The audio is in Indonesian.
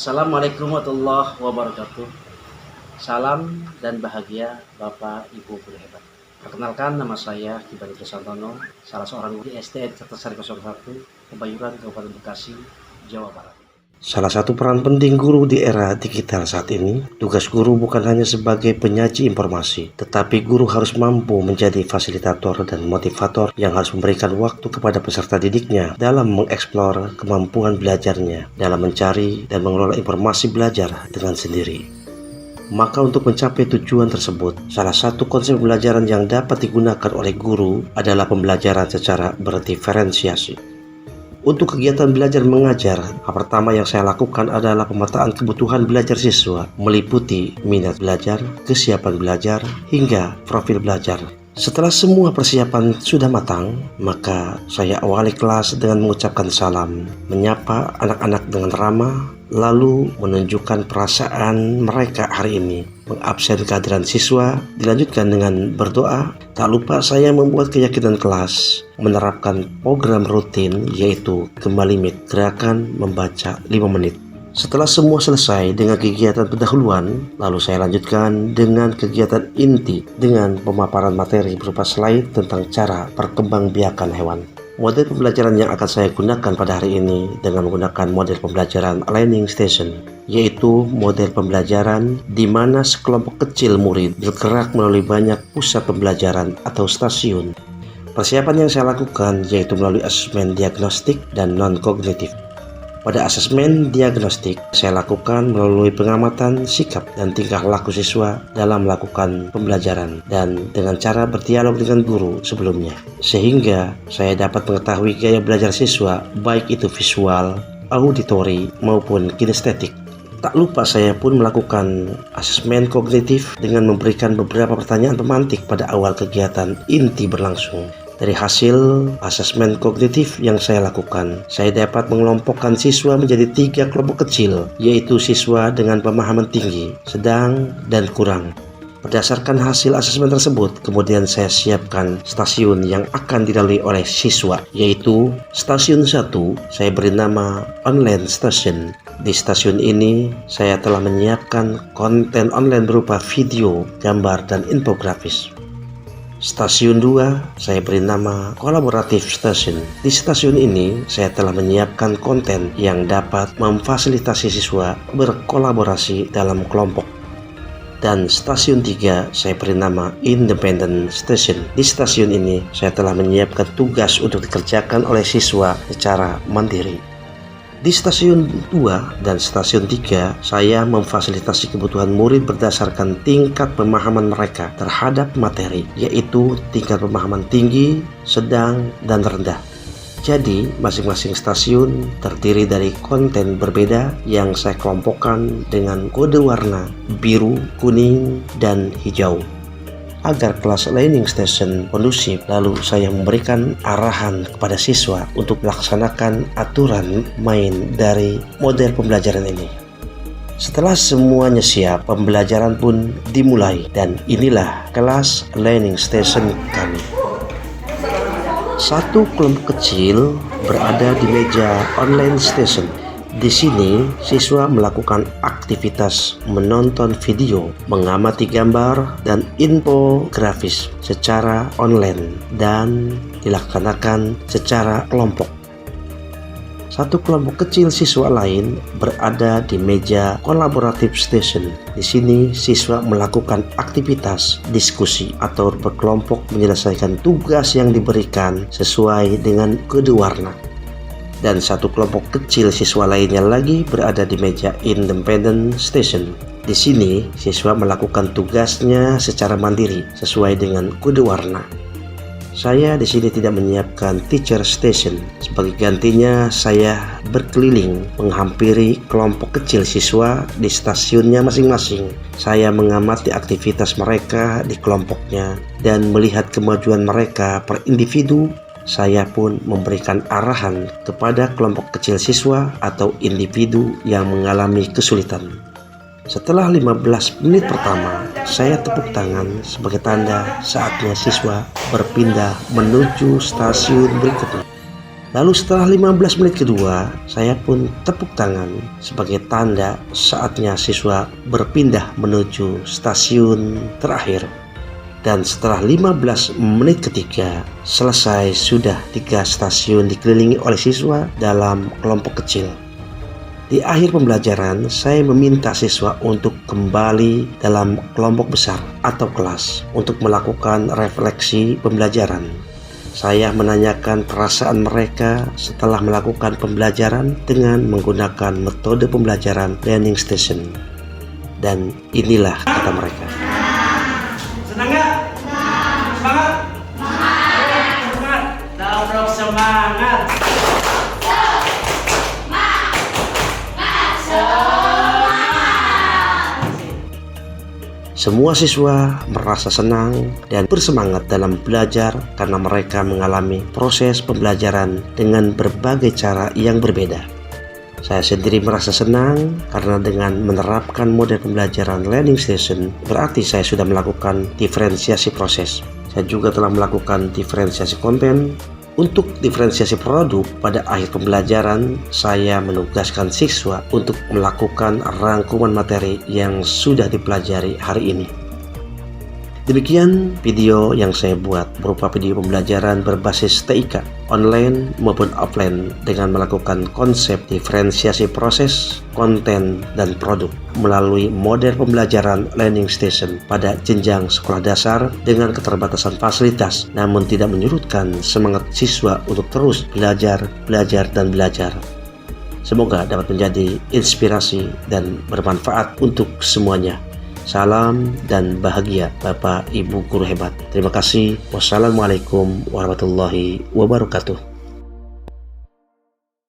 Assalamualaikum warahmatullahi wabarakatuh. Salam dan bahagia Bapak Ibu guru hebat. Perkenalkan, nama saya Kiban Krisantono, salah seorang guru di SD Kertasari 01 Kebayuran, Kabupaten Bekasi, Jawa Barat. Salah satu peran penting guru di era digital saat ini, tugas guru bukan hanya sebagai penyaji informasi, tetapi guru harus mampu menjadi fasilitator dan motivator yang harus memberikan waktu kepada peserta didiknya dalam mengeksplor kemampuan belajarnya, dalam mencari dan mengelola informasi belajar dengan sendiri. Maka untuk mencapai tujuan tersebut, salah satu konsep pembelajaran yang dapat digunakan oleh guru adalah pembelajaran secara berdiferensiasi. Untuk kegiatan belajar mengajar, hal pertama yang saya lakukan adalah pemetaan kebutuhan belajar siswa, meliputi minat belajar, kesiapan belajar, hingga profil belajar. Setelah semua persiapan sudah matang, maka saya awali kelas dengan mengucapkan salam, menyapa anak-anak dengan ramah, lalu menunjukkan perasaan mereka hari ini. Mengabsen kehadiran siswa, dilanjutkan dengan berdoa. Tak lupa saya membuat keyakinan kelas, menerapkan program rutin yaitu kembali gerakan membaca 5 menit. Setelah semua selesai dengan kegiatan pendahuluan, lalu saya lanjutkan dengan kegiatan inti dengan pemaparan materi berupa slide tentang cara perkembangbiakan hewan. Model pembelajaran yang akan saya gunakan pada hari ini dengan menggunakan model pembelajaran Learning Station, yaitu model pembelajaran di mana sekelompok kecil murid bergerak melalui banyak pusat pembelajaran atau stasiun. Persiapan yang saya lakukan yaitu melalui asesmen diagnostik dan non-kognitif. Pada asesmen diagnostik, saya lakukan melalui pengamatan sikap dan tingkah laku siswa dalam melakukan pembelajaran dan dengan cara berdialog dengan guru sebelumnya, sehingga saya dapat mengetahui gaya belajar siswa baik itu visual, auditori, maupun kinestetik. Tak lupa saya pun melakukan asesmen kognitif dengan memberikan beberapa pertanyaan pemantik pada awal kegiatan inti berlangsung. Dari hasil asesmen kognitif yang saya lakukan, saya dapat mengelompokkan siswa menjadi 3 kelompok kecil, yaitu siswa dengan pemahaman tinggi, sedang, dan kurang. Berdasarkan hasil asesmen tersebut, kemudian saya siapkan stasiun yang akan dilalui oleh siswa, yaitu stasiun 1, saya beri nama Online Station. Di stasiun ini, saya telah menyiapkan konten online berupa video, gambar, dan infografis. Stasiun 2, saya beri nama Collaborative Station. Di stasiun ini, saya telah menyiapkan konten yang dapat memfasilitasi siswa berkolaborasi dalam kelompok. Dan stasiun 3, saya beri nama Independent Station. Di stasiun ini, saya telah menyiapkan tugas untuk dikerjakan oleh siswa secara mandiri. Di stasiun 2 dan stasiun 3, saya memfasilitasi kebutuhan murid berdasarkan tingkat pemahaman mereka terhadap materi, yaitu tingkat pemahaman tinggi, sedang, dan rendah. Jadi, masing-masing stasiun terdiri dari konten berbeda yang saya kelompokkan dengan kode warna biru, kuning, dan hijau. Agar kelas Learning Station kondusif, lalu saya memberikan arahan kepada siswa untuk melaksanakan aturan main dari model pembelajaran ini. Setelah semuanya siap, pembelajaran pun dimulai dan inilah kelas Learning Station kami. Satu kelompok kecil berada di meja Online Station. Di sini, siswa melakukan aktivitas menonton video, mengamati gambar, dan infografis secara online dan dilaksanakan secara kelompok. Satu kelompok kecil siswa lain berada di meja Collaborative Station. Di sini, siswa melakukan aktivitas diskusi atau berkelompok menyelesaikan tugas yang diberikan sesuai dengan kode warna. Dan satu kelompok kecil siswa lainnya lagi berada di meja Independent Station. Di sini, siswa melakukan tugasnya secara mandiri sesuai dengan kode warna. Saya di sini tidak menyiapkan Teacher Station. Sebagai gantinya, saya berkeliling menghampiri kelompok kecil siswa di stasiunnya masing-masing. Saya mengamati aktivitas mereka di kelompoknya dan melihat kemajuan mereka per individu. Saya pun memberikan arahan kepada kelompok kecil siswa atau individu yang mengalami kesulitan. Setelah 15 menit pertama, saya tepuk tangan sebagai tanda saatnya siswa berpindah menuju stasiun berikutnya. Lalu setelah 15 menit kedua, saya pun tepuk tangan sebagai tanda saatnya siswa berpindah menuju stasiun terakhir. Dan setelah 15 menit ketiga, selesai sudah 3 stasiun dikelilingi oleh siswa dalam kelompok kecil. Di akhir pembelajaran, saya meminta siswa untuk kembali dalam kelompok besar atau kelas untuk melakukan refleksi pembelajaran. Saya menanyakan perasaan mereka setelah melakukan pembelajaran dengan menggunakan metode pembelajaran learning station. Dan inilah kata mereka. Senang nggak? Semangat? Semangat! Dabrok semangat! Semua siswa merasa senang dan bersemangat dalam belajar karena mereka mengalami proses pembelajaran dengan berbagai cara yang berbeda. Saya sendiri merasa senang karena dengan menerapkan model pembelajaran learning station berarti saya sudah melakukan diferensiasi proses. Saya juga telah melakukan diferensiasi konten. Untuk diferensiasi produk, pada akhir pembelajaran saya menugaskan siswa untuk melakukan rangkuman materi yang sudah dipelajari hari ini. Demikian video yang saya buat berupa video pembelajaran berbasis TIK online maupun offline dengan melakukan konsep diferensiasi proses, konten, dan produk melalui model pembelajaran learning station pada jenjang sekolah dasar dengan keterbatasan fasilitas namun tidak menyurutkan semangat siswa untuk terus belajar, dan belajar. Semoga dapat menjadi inspirasi dan bermanfaat untuk semuanya. Salam dan bahagia Bapak Ibu guru hebat. Terima kasih. Wassalamualaikum warahmatullahi wabarakatuh.